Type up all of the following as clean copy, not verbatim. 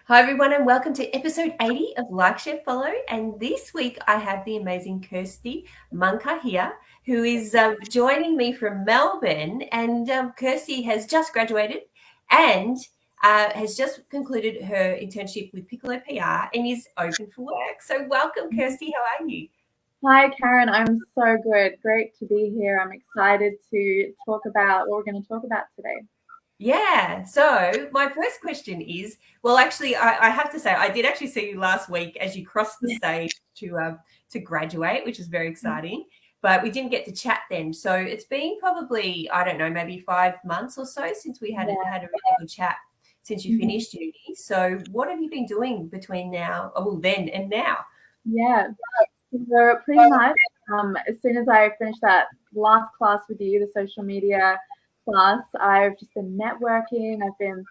Hi, everyone, and welcome to episode 80 of Like, Share, Follow. And this week I have the amazing Kirstie Mangakahia, who is joining me from Melbourne. And Kirstie has just graduated and has just concluded her internship with Piccolo PR and is open for work. So, welcome, Kirstie. How are you? Hi, Karen. I'm so good. Great to be here. I'm excited to talk about what we're going to talk about today. Yeah. So my first question is, well, actually, I have to say, I did actually see you last week as you crossed the stage to graduate, which is very exciting. But we didn't get to chat then. So it's been probably, I don't know, maybe 5 months or so since we had Yeah. had a really good chat since you finished uni. So what have you been doing between now, oh, well, then and now? Yeah. So pretty much as soon as I finished that last class with you, the social media class, I've just been networking. I've been,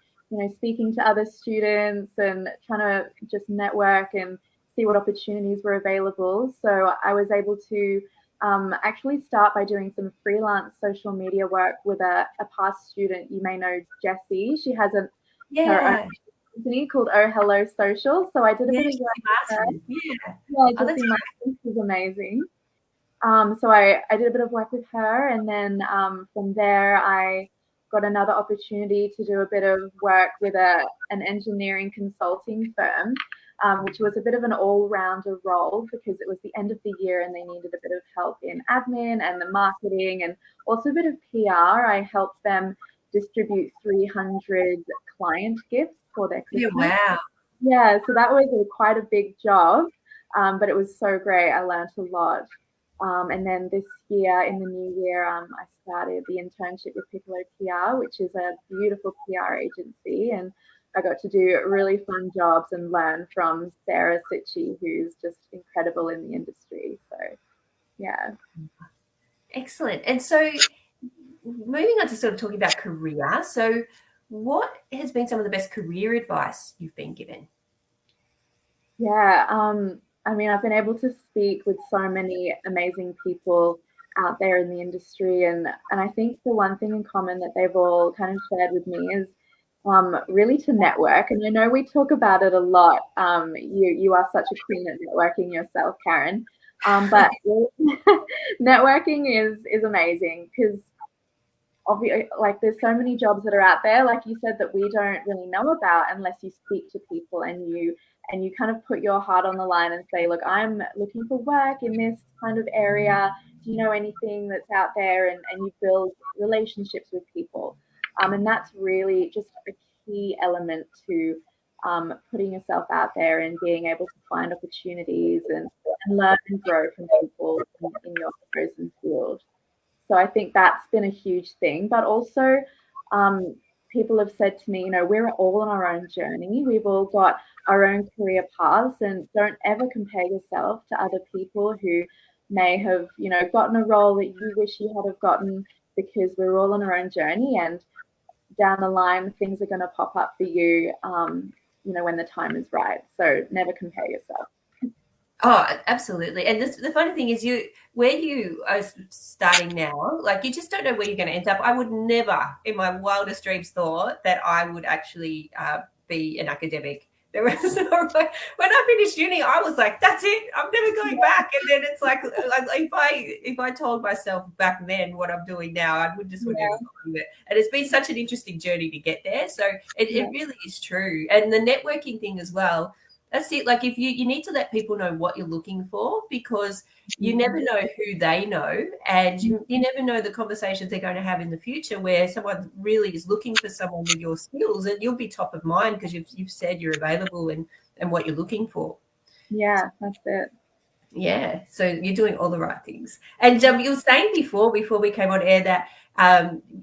speaking to other students and trying to just network and see what opportunities were available. So I was able to actually start by doing some freelance social media work with a past student. You may know Jessie. She has her own Yeah. company called Oh Hello Social. So I did a Yeah, bit of work with her. Martin. Yeah. Yeah, Oh, Jessie that's Martin, she's amazing. So I did a bit of work with her, and then from there I got another opportunity to do a bit of work with an engineering consulting firm, which was a bit of an all-rounder role because it was the end of the year and they needed a bit of help in admin and the marketing and also a bit of PR. I helped them distribute 300 client gifts for their yeah, Christmas. wow. Yeah, so that was quite a big job, but it was so great. I learned a lot. And then this year, in the new year, I started the internship with Piccolo PR, which is a beautiful PR agency. And I got to do really fun jobs and learn from Sarah Sitchie, who's just incredible in the industry. So, yeah. Excellent. And so moving on to sort of talking about career. So what has been some of the best career advice you've been given? Yeah, I mean, I've been able to speak with so many amazing people out there in the industry, and I think the one thing in common that they've all kind of shared with me is really to network. And I know we talk about it a lot. You are such a queen at networking yourself, Karen. But networking is amazing because obviously, like there's so many jobs that are out there, like you said, that we don't really know about unless you speak to people and you kind of put your heart on the line and say, look, I'm looking for work in this kind of area. Do you know anything that's out there? And you build relationships with people. And that's really just a key element to putting yourself out there and being able to find opportunities and learn and grow from people in your chosen field. So I think that's been a huge thing. But also, um, people have said to me, we're all on our own journey. We've all got our own career paths, and don't ever compare yourself to other people who may have, gotten a role that you wish you had have gotten because we're all on our own journey. And down the line, things are going to pop up for you, when the time is right. So never compare yourself. Oh, absolutely. And the funny thing is where you are starting now, like you just don't know where you're going to end up. I would never in my wildest dreams thought that I would actually be an academic. There was no way. When I finished uni, I was like, that's it. I'm never going back. And then it's like if I told myself back then what I'm doing now, I would just never do it. And it's been such an interesting journey to get there. So it really is true. And the networking thing as well. That's it. Like if you need to let people know what you're looking for because you never know who they know and you never know the conversations they're going to have in the future where someone really is looking for someone with your skills and you'll be top of mind because you've said you're available and what you're looking for. Yeah, that's it. Yeah, so you're doing all the right things. And you were saying before we came on air that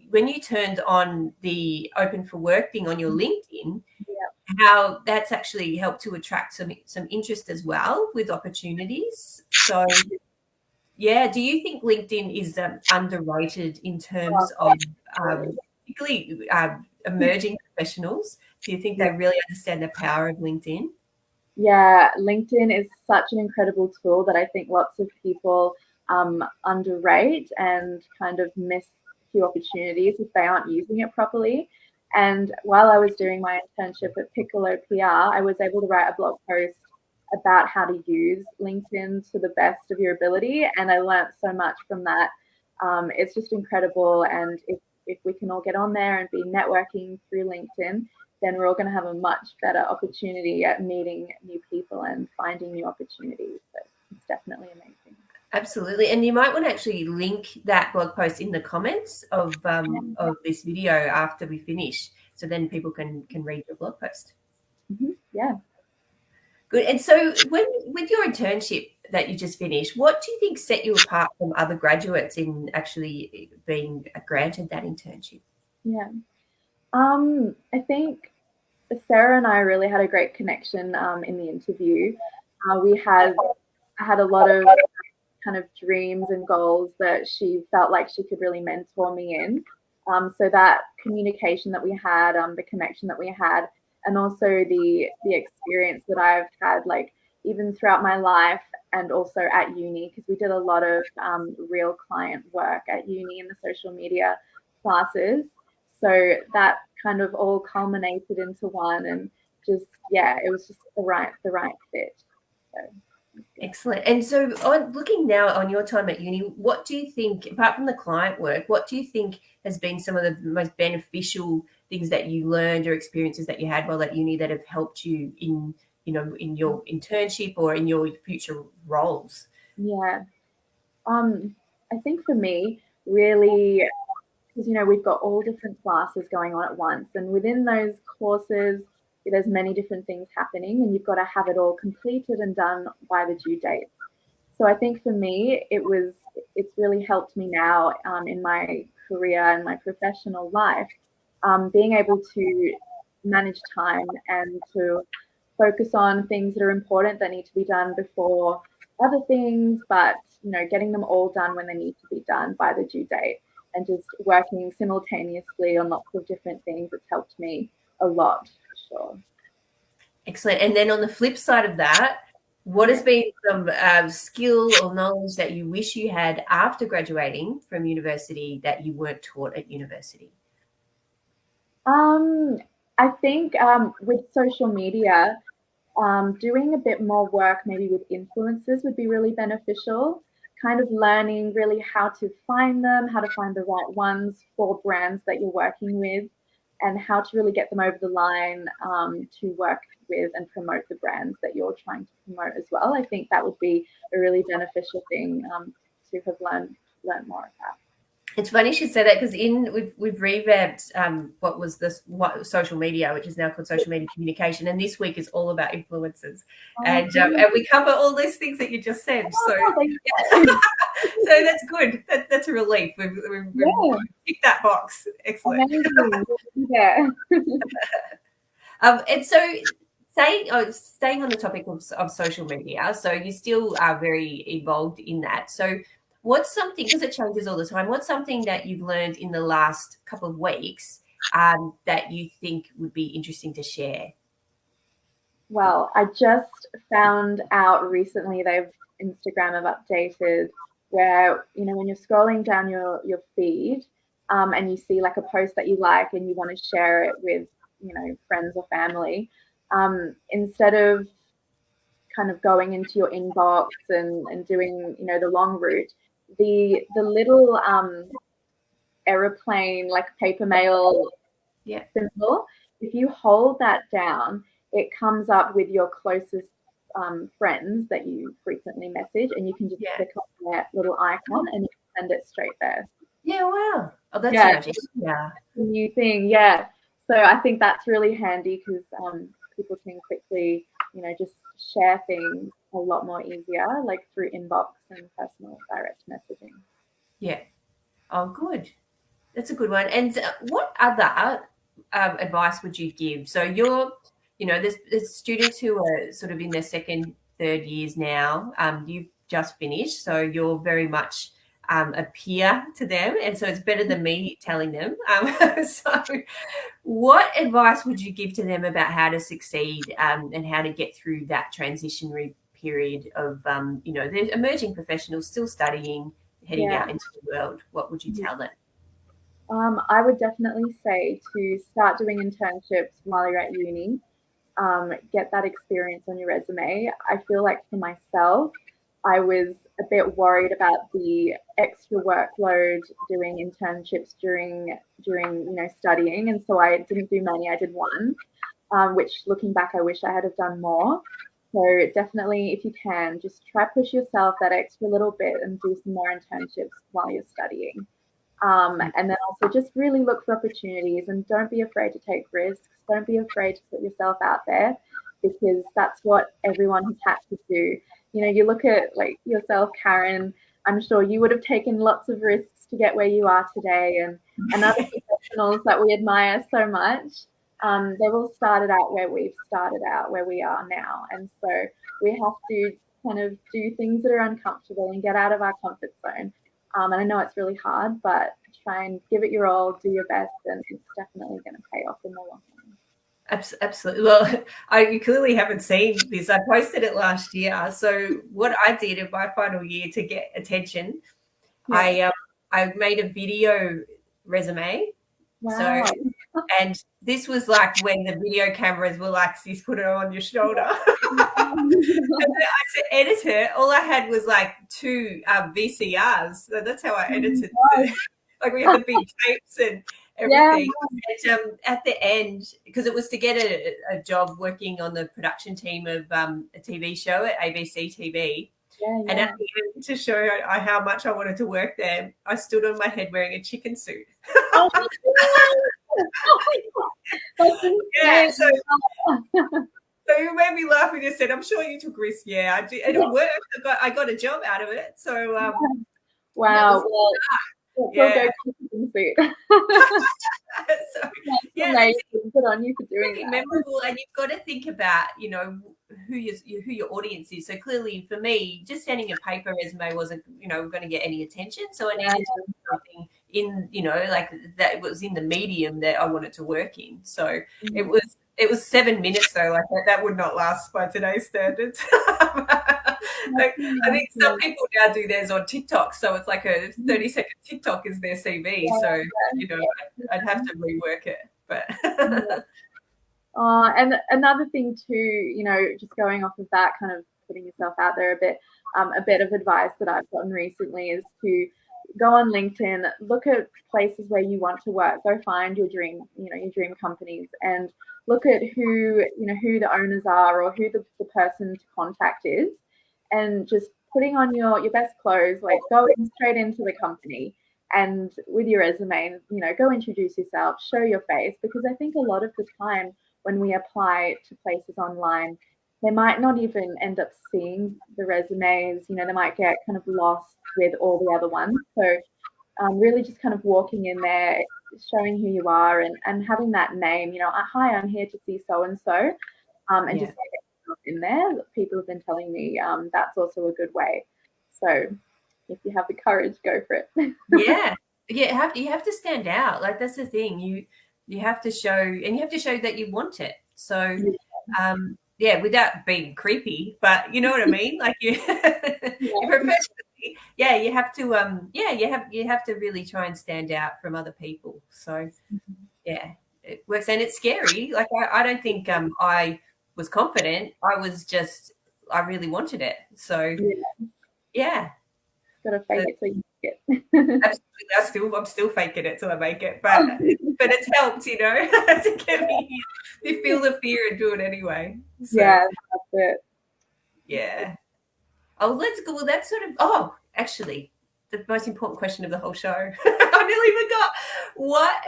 when you turned on the open for work thing on your LinkedIn, how that's actually helped to attract some interest as well with opportunities. So, yeah, do you think LinkedIn is underrated in terms of particularly emerging professionals? Do you think they really understand the power of LinkedIn? Yeah, LinkedIn is such an incredible tool that I think lots of people underrate and kind of miss few opportunities if they aren't using it properly. And while I was doing my internship at Piccolo PR, I was able to write a blog post about how to use LinkedIn to the best of your ability. And I learned so much from that. It's just incredible. And if we can all get on there and be networking through LinkedIn, then we're all going to have a much better opportunity at meeting new people and finding new opportunities. So it's definitely amazing. Absolutely. And you might want to actually link that blog post in the comments of this video after we finish, so then people can read your blog post. Mm-hmm. Yeah. Good. And so with your internship that you just finished, what do you think set you apart from other graduates in actually being granted that internship? Yeah. I think Sarah and I really had a great connection in the interview. I had a lot of kind of dreams and goals that she felt like she could really mentor me in. So that communication that we had, the connection that we had, and also the experience that I've had, like even throughout my life and also at uni, because we did a lot of real client work at uni in the social media classes. So that kind of all culminated into one, and just it was just the right fit. So. Excellent. And so looking now on your time at uni, what do you think, apart from the client work, what do you think has been some of the most beneficial things that you learned or experiences that you had while at uni that have helped you in your internship or in your future roles? Yeah. I think for me, really, because we've got all different classes going on at once, and within those courses there's many different things happening, and you've got to have it all completed and done by the due date. So I think for me it's really helped me now in my career and my professional life, being able to manage time and to focus on things that are important that need to be done before other things, but getting them all done when they need to be done by the due date, and just working simultaneously on lots of different things. It's helped me a lot, for sure. Excellent. And then on the flip side of that, what has been some skill or knowledge that you wish you had after graduating from university that you weren't taught at university? I think with social media, doing a bit more work maybe with influencers would be really beneficial. Kind of learning really how to find them, how to find the right ones for brands that you're working with, and how to really get them over the line to work with and promote the brands that you're trying to promote as well. I think that would be a really beneficial thing to have learned more about. It's funny you should say that, because we've revamped social media, which is now called social media communication, and this week is all about influencers, and we cover all those things that you just said. So that's good. That's a relief. We've ticked that box. Excellent. Yeah. And so staying on the topic of social media, so you still are very involved in that. So what's something, because it changes all the time, what's something that you've learned in the last couple of weeks that you think would be interesting to share? Well, I just found out recently Instagram have updated where, when you're scrolling down your feed and you see like a post that you like and you want to share it with, friends or family, instead of kind of going into your inbox and doing, the long route, the little aeroplane, like paper mail symbol, if you hold that down, it comes up with your closest friends that you frequently message, and you can just click on that little icon and you can send it straight there. Yeah, wow. Oh, that's magic. Yeah. A new thing, yeah. So I think that's really handy because people can quickly, just share things a lot more easier, like through inbox and personal direct messaging. Yeah. Oh, good. That's a good one. And what other advice would you give? So there's students who are sort of in their second, third years now. You've just finished, so you're very much a peer to them, and so it's better than me telling them. So what advice would you give to them about how to succeed and how to get through that transitionary period of, the emerging professionals still studying, heading out into the world? What would you tell them? I would definitely say to start doing internships while you're at uni. Get that experience on your resume. I feel like for myself, I was a bit worried about the extra workload doing internships during studying, and so I didn't do many. I did one, which looking back, I wish I had have done more. So definitely, if you can, just try push yourself that extra little bit and do some more internships while you're studying. And then also just really look for opportunities and don't be afraid to take risks. Don't be afraid to put yourself out there because that's what everyone has had to do. You look at like yourself, Karen, I'm sure you would have taken lots of risks to get where you are today and other professionals that we admire so much. They've all started out where we've started out, where we are now. And so we have to kind of do things that are uncomfortable and get out of our comfort zone. And I know it's really hard, but try and give it your all, do your best, and it's definitely going to pay off in the long run. Absolutely. Well, you clearly haven't seen this. I posted it last year. So what I did in my final year to get attention, I made a video resume. Wow. So, and this was like when the video cameras were like, "Sis, put it on your shoulder." And to edit it, all I had was like 2 VCRs. So that's how I edited it. Like we had the big tapes and everything. Yeah. And, at the end, because it was to get a job working on the production team of a TV show at ABC TV. Yeah. And at the end, to show how much I wanted to work there, I stood on my head wearing a chicken suit. Oh, yeah, so you made me laugh when you said, "I'm sure you took risks." Yeah, I did, and it worked. I got a job out of it. So, wow. Yeah. So, yeah, good on you for doing that. Memorable, and you've got to think about, who your audience is. So clearly, for me, just sending a paper resume wasn't, going to get any attention. So I needed to do something in, like that was in the medium that I wanted to work in. So it was 7 minutes though. Like that would not last by today's standards. I think some people now do theirs on TikTok, so it's like a 30-second TikTok is their CV. So I'd have to rework it. But and another thing too, just going off of that, kind of putting yourself out there a bit of advice that I've gotten recently is to go on LinkedIn, look at places where you want to work, go find your dream companies, and look at who the owners are or who the person to contact is, and just putting on your best clothes, like going straight into the company and with your resume, go introduce yourself, show your face, because I think a lot of the time when we apply to places online, they might not even end up seeing the resumes, they might get kind of lost with all the other ones. So really just kind of walking in there, showing who you are and having that name, hi, I'm here to see so-and-so, and just in there. People have been telling me that's also a good way. So if you have the courage, go for it. You have to stand out. Like that's the thing. You have to show, and you have to show that you want it. So without being creepy, but you know what I mean? Like you professionally, you have to you have to really try and stand out from other people. So it works, and it's scary. Like I don't think I was confident. I really wanted it. So gotta fake it till you make it. Absolutely, I'm still faking it till I make it, but it's helped, to get me. You feel the fear and do it anyway. So, that's it. Yeah. Oh, let's go. Well, that's sort of. Actually, the most important question of the whole show. I nearly forgot.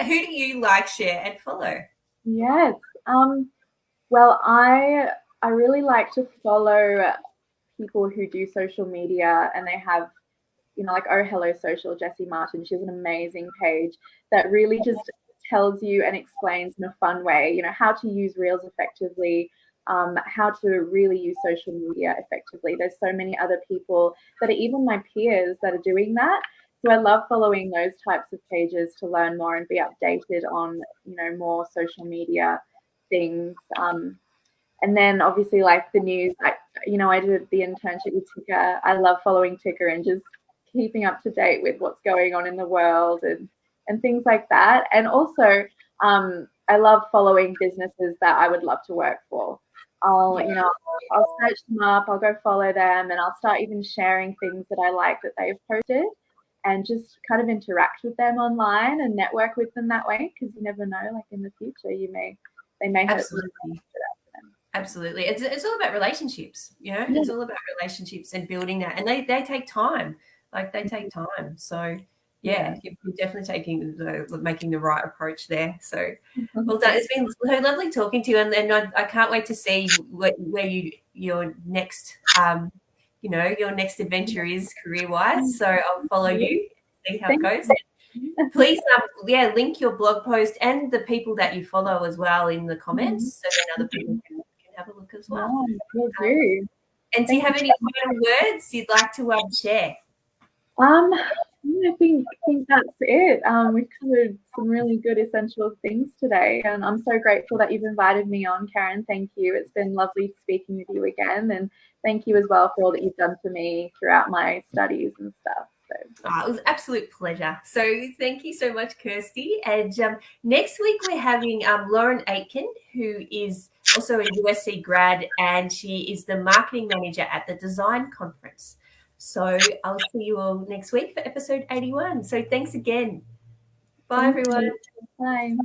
Who do you like, share, and follow? Yes. Well, I really like to follow people who do social media, and they have, like Oh Hello Social, Jessie Martin. She has an amazing page that really just tells you and explains in a fun way, how to use Reels effectively, how to really use social media effectively. There's so many other people that are even my peers that are doing that. So I love following those types of pages to learn more and be updated on, more social media things. And then obviously like the news, I did the internship with Ticker. I love following Ticker and just keeping up to date with what's going on in the world and and things like that. And also, I love following businesses that I would love to work for. I'll search them up, I'll go follow them, and I'll start even sharing things that I like that they've posted, and just kind of interact with them online and network with them that way, because you never know, like in the future, they may have Absolutely. Absolutely. It's all about relationships, it's all about relationships and building that. And they take time. Like they take time. So you're definitely making the right approach there. So well done. It's been so lovely talking to you, and I can't wait to see where your next your next adventure is career-wise. So I'll follow you, see how it goes. Please, link your blog post and the people that you follow as well in the comments, so then other people can have a look as well. Will do. And do you have any final words you'd like to share? I think that's it. We've covered some really good essential things today, and I'm so grateful that you've invited me on, Karen. Thank you. It's been lovely speaking with you again, and thank you as well for all that you've done for me throughout my studies and stuff. It was an absolute pleasure. So thank you so much, Kirstie. And next week we're having Lauren Aitken, who is also a USC grad, and she is the marketing manager at the Design Conference. So I'll see you all next week for episode 81. So thanks again. Bye, everyone. Bye.